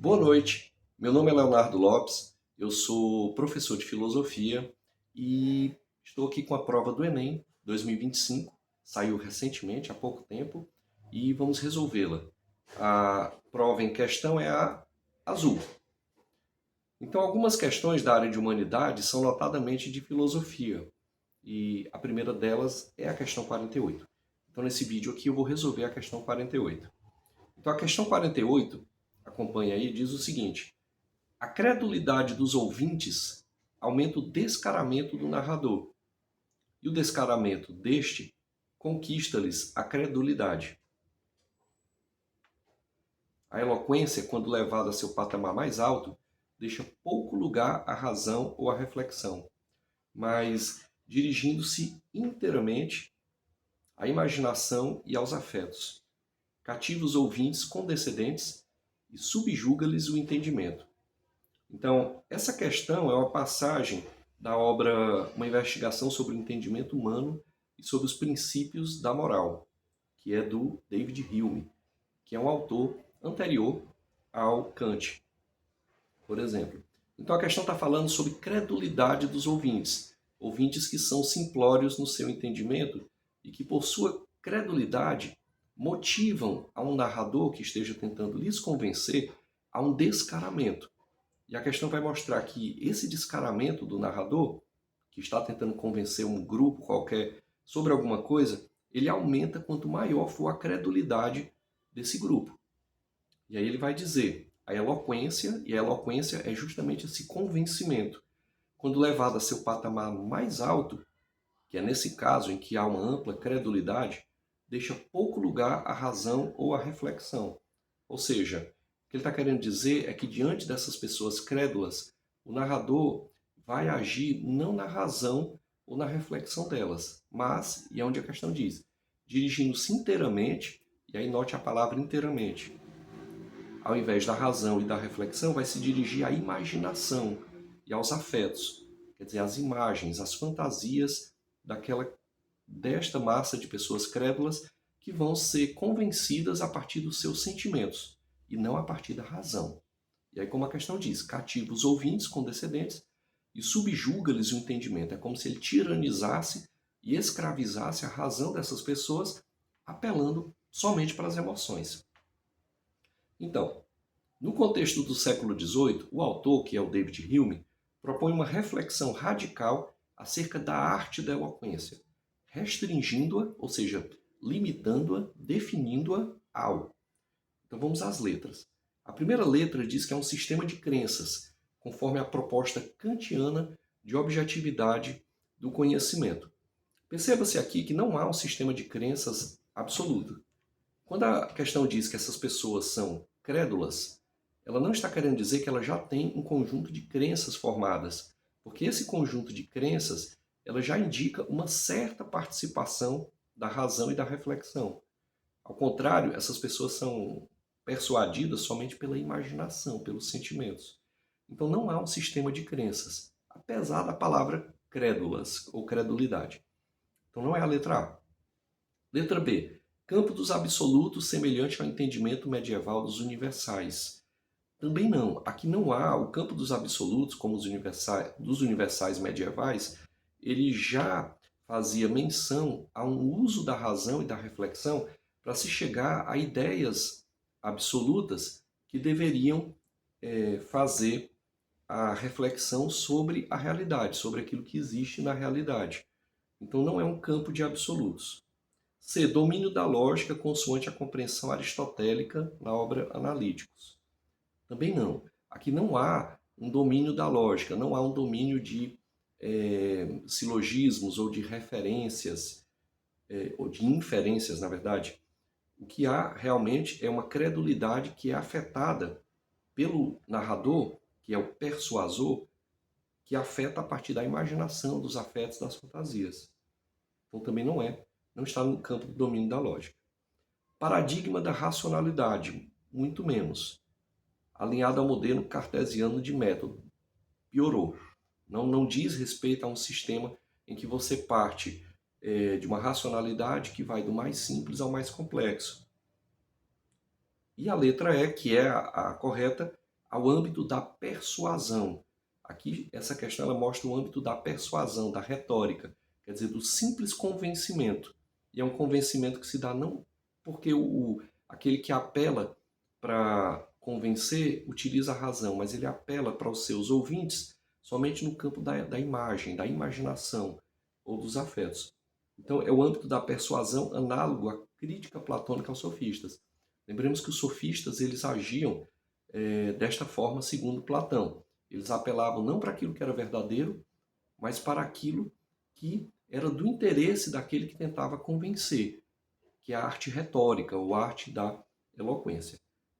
Boa noite, meu nome é Leonardo Lopes, eu sou professor de filosofia e estou aqui com a prova do Enem 2025, saiu recentemente, há pouco tempo, e vamos resolvê-la. A prova em questão é a azul. Então, algumas questões da área de humanidade são notadamente de filosofia, e a primeira delas é a questão 48. Então, nesse vídeo aqui eu vou resolver a questão 48. Então, a questão 48, acompanha aí, diz o seguinte: a credulidade dos ouvintes aumenta o descaramento do narrador, e o descaramento deste conquista-lhes a credulidade. A eloquência, quando levada a seu patamar mais alto, deixa pouco lugar à razão ou à reflexão, mas dirigindo-se inteiramente à imaginação e aos afetos, cativa os ouvintes condescendentes e subjuga-lhes o entendimento. Então, essa questão é uma passagem da obra Uma Investigação sobre o Entendimento Humano e sobre os Princípios da Moral, que é do David Hume, que é um autor anterior ao Kant, por exemplo. Então, a questão está falando sobre credulidade dos ouvintes, ouvintes que são simplórios no seu entendimento e que, por sua credulidade, motivam a um narrador que esteja tentando lhes convencer a um descaramento. E a questão vai mostrar que esse descaramento do narrador, que está tentando convencer um grupo qualquer sobre alguma coisa, ele aumenta quanto maior for a credulidade desse grupo. E aí ele vai dizer a eloquência, e a eloquência é justamente esse convencimento. Quando levado a seu patamar mais alto, que é nesse caso em que há uma ampla credulidade, deixa pouco lugar à razão ou à reflexão. Ou seja, o que ele está querendo dizer é que diante dessas pessoas crédulas, o narrador vai agir não na razão ou na reflexão delas, mas, e é onde a questão diz, dirigindo-se inteiramente, e aí note a palavra inteiramente, ao invés da razão e da reflexão, vai se dirigir à imaginação e aos afetos, quer dizer, às imagens, às fantasias desta massa de pessoas crédulas que vão ser convencidas a partir dos seus sentimentos e não a partir da razão. E aí, como a questão diz, cativa os ouvintes condescendentes e subjuga-lhes o entendimento. É como se ele tiranizasse e escravizasse a razão dessas pessoas, apelando somente para as emoções. Então, no contexto do século XVIII, o autor, que é o David Hume, propõe uma reflexão radical acerca da arte da eloquência, restringindo-a, ou seja, limitando-a, definindo-a ao. Então vamos às letras. A primeira letra diz que é um sistema de crenças, conforme a proposta kantiana de objetividade do conhecimento. Perceba-se aqui que não há um sistema de crenças absoluto. Quando a questão diz que essas pessoas são crédulas, ela não está querendo dizer que ela já tem um conjunto de crenças formadas, porque esse conjunto de crenças ela já indica uma certa participação da razão e da reflexão. Ao contrário, essas pessoas são persuadidas somente pela imaginação, pelos sentimentos. Então não há um sistema de crenças, apesar da palavra crédulas ou credulidade. Então não é a letra A. Letra B. Campo dos absolutos semelhante ao entendimento medieval dos universais. Também não. Aqui não há o campo dos absolutos, como dos universais medievais, ele já fazia menção a um uso da razão e da reflexão para se chegar a ideias absolutas que deveriam fazer a reflexão sobre a realidade, sobre aquilo que existe na realidade. Então não é um campo de absolutos. C. Domínio da lógica consoante a compreensão aristotélica na obra Analíticos. Também não. Aqui não há um domínio da lógica, não há um domínio de silogismos ou de referências, ou de inferências, na verdade. O que há realmente é uma credulidade que é afetada pelo narrador, que é o persuasor, que afeta a partir da imaginação, dos afetos, das fantasias. Então também não está no campo do domínio da lógica. Paradigma da racionalidade, muito menos. Alinhado ao modelo cartesiano de método. Piorou. Não diz respeito a um sistema em que você parte de uma racionalidade que vai do mais simples ao mais complexo. E a letra E, que é a correta, ao âmbito da persuasão. Aqui, essa questão ela mostra o âmbito da persuasão, da retórica, quer dizer, do simples convencimento. E é um convencimento que se dá não porque aquele que apela para convencer utiliza a razão, mas ele apela para os seus ouvintes somente no campo da imagem, da imaginação ou dos afetos. Então, é o âmbito da persuasão análogo à crítica platônica aos sofistas. Lembremos que os sofistas eles agiam desta forma segundo Platão. Eles apelavam não para aquilo que era verdadeiro, mas para aquilo que era do interesse daquele que tentava convencer, que é a arte retórica ou a arte da eloquência.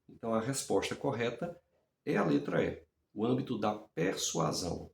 Então, a resposta correta é a letra E, o âmbito da persuasão.